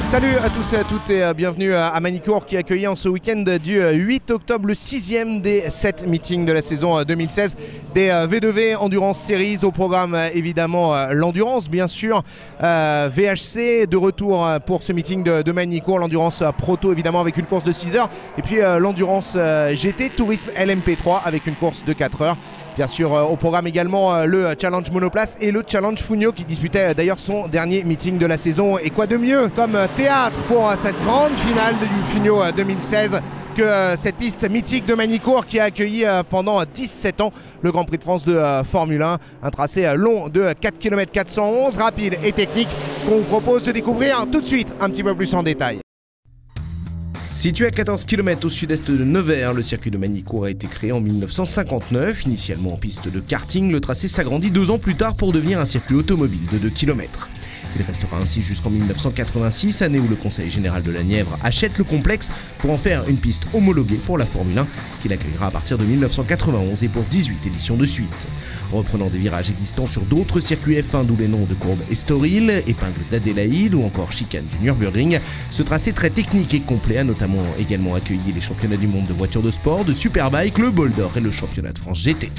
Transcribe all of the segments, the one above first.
Salut à tous et à toutes et bienvenue à Magny-Cours qui accueille en ce week-end du 8 octobre le 6e des 7 meetings de la saison 2016 des V2V Endurance Series. Au programme évidemment l'endurance bien sûr, VHC de retour pour ce meeting de Magny-Cours, l'endurance proto évidemment avec une course de 6 heures et puis l'endurance GT Tourisme LMP3 avec une course de 4 heures. Bien sûr, au programme également le Challenge Monoplace et le Challenge Fugno qui disputait d'ailleurs son dernier meeting de la saison. Et quoi de mieux comme théâtre pour cette grande finale du Fugno 2016 que cette piste mythique de Magny-Cours qui a accueilli pendant 17 ans le Grand Prix de France de Formule 1. Un tracé long de 4 km 411, rapide et technique qu'on vous propose de découvrir tout de suite un petit peu plus en détail. Situé à 14 km au sud-est de Nevers, le circuit de Magny-Cours a été créé en 1959. Initialement en piste de karting, le tracé s'agrandit 2 ans plus tard pour devenir un circuit automobile de 2 km. Il restera ainsi jusqu'en 1986, année où le Conseil général de la Nièvre achète le complexe pour en faire une piste homologuée pour la Formule 1, qu'il accueillera à partir de 1991 et pour 18 éditions de suite. Reprenant des virages existants sur d'autres circuits F1, d'où les noms de courbe Estoril, épingle d'Adélaïde ou encore chicane du Nürburgring, ce tracé très technique et complet a notamment également accueilli les championnats du monde de voitures de sport, de superbike, le Bol d'Or et le championnat de France GT.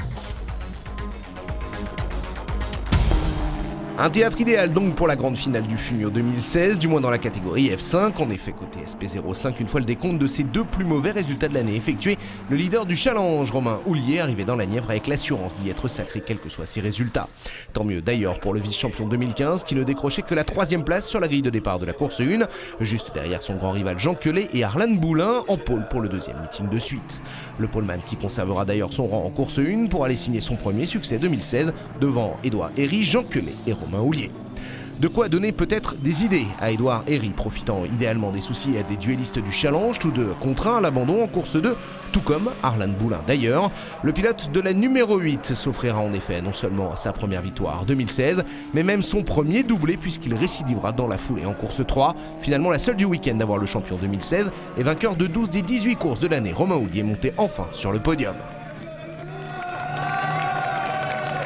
Un théâtre idéal donc pour la grande finale du Fugno 2016, du moins dans la catégorie F5. En effet, côté SP05, une fois le décompte de ses 2 plus mauvais résultats de l'année effectués, le leader du challenge, Romain Houllier, arrivait dans la Nièvre avec l'assurance d'y être sacré quels que soient ses résultats. Tant mieux d'ailleurs pour le vice-champion 2015 qui ne décrochait que la 3e place sur la grille de départ de la course 1, juste derrière son grand rival Jean Quelet et Arlan Boulin en pôle pour le 2e meeting de suite. Le poleman qui conservera d'ailleurs son rang en course 1 pour aller signer son premier succès 2016 devant Édouard Herry, Jean Quelet et Romain Houllier. De quoi donner peut-être des idées à Édouard Herry, profitant idéalement des soucis des duellistes du challenge, tous deux contraints à l'abandon en course 2, tout comme Arlan Boulin d'ailleurs. Le pilote de la numéro 8 s'offrira en effet non seulement sa première victoire 2016, mais même son premier doublé puisqu'il récidivera dans la foulée en course 3, finalement la seule du week-end d'avoir le champion 2016 et vainqueur de 12 des 18 courses de l'année. Romain Houllier monté enfin sur le podium.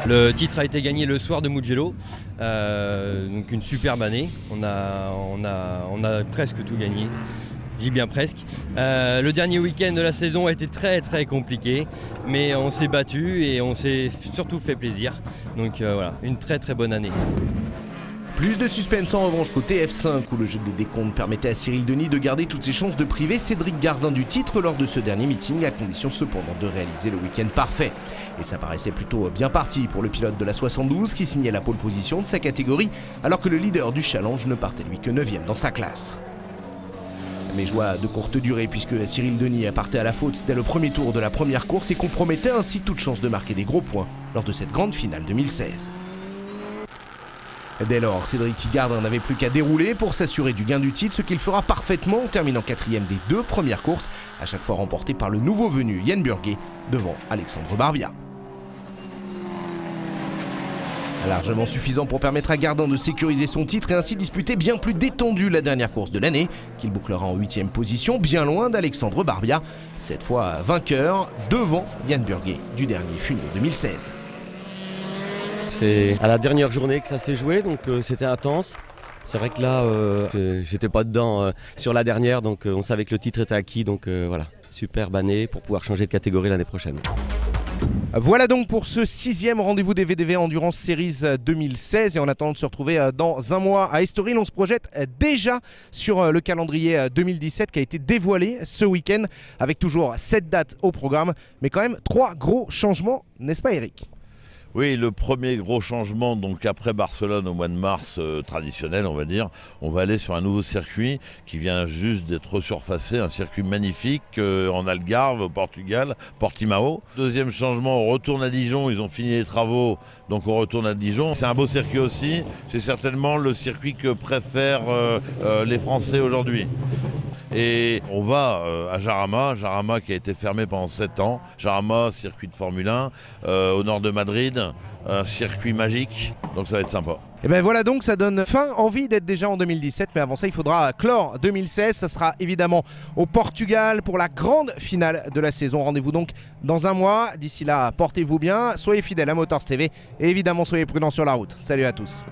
Le titre a été gagné le soir de Mugello, donc une superbe année. On a presque tout gagné, je dis bien presque. Le dernier week-end de la saison a été très compliqué, mais on s'est battu et on s'est surtout fait plaisir. Donc voilà, une très bonne année. Plus de suspense en revanche côté F5 où le jeu des décomptes permettait à Cyril Denis de garder toutes ses chances de priver Cédric Gardin du titre lors de ce dernier meeting, à condition cependant de réaliser le week-end parfait. Et ça paraissait plutôt bien parti pour le pilote de la 72 qui signait la pole position de sa catégorie alors que le leader du challenge ne partait lui que 9e dans sa classe. Mais joie de courte durée puisque Cyril Denis partait à la faute dès le premier tour de la première course et compromettait ainsi toute chance de marquer des gros points lors de cette grande finale 2016. Dès lors, Cédric Gardin n'avait plus qu'à dérouler pour s'assurer du gain du titre, ce qu'il fera parfaitement en terminant 4e des 2 premières courses, à chaque fois remportées par le nouveau venu Yann Burguet devant Alexandre Barbia. Largement suffisant pour permettre à Gardin de sécuriser son titre et ainsi disputer bien plus détendu la dernière course de l'année, qu'il bouclera en 8e position, bien loin d'Alexandre Barbia, cette fois vainqueur devant Yann Burguet du dernier Fugno 2016. C'est à la dernière journée que ça s'est joué, donc c'était intense. C'est vrai que là, j'étais pas dedans sur la dernière, donc on savait que le titre était acquis, donc voilà, superbe année pour pouvoir changer de catégorie l'année prochaine. Voilà donc pour ce 6e rendez-vous des V2V Endurance Series 2016 et en attendant de se retrouver dans un mois à Estoril, on se projette déjà sur le calendrier 2017 qui a été dévoilé ce week-end avec toujours 7 dates au programme, mais quand même 3 gros changements, n'est-ce pas Eric ? Oui, le premier gros changement, donc après Barcelone au mois de mars, traditionnel on va dire, on va aller sur un nouveau circuit qui vient juste d'être resurfacé, un circuit magnifique en Algarve au Portugal, Portimao. Deuxième changement, on retourne à Dijon, ils ont fini les travaux, donc on retourne à Dijon. C'est un beau circuit aussi, c'est certainement le circuit que préfèrent les Français aujourd'hui. Et on va à Jarama qui a été fermé pendant 7 ans. Jarama, circuit de Formule 1, au nord de Madrid, un circuit magique, donc ça va être sympa. Et ben voilà donc, ça donne envie d'être déjà en 2017, mais avant ça il faudra clore 2016, ça sera évidemment au Portugal pour la grande finale de la saison. Rendez-vous donc dans un mois, d'ici là portez-vous bien, soyez fidèles à Motors TV et évidemment soyez prudents sur la route. Salut à tous.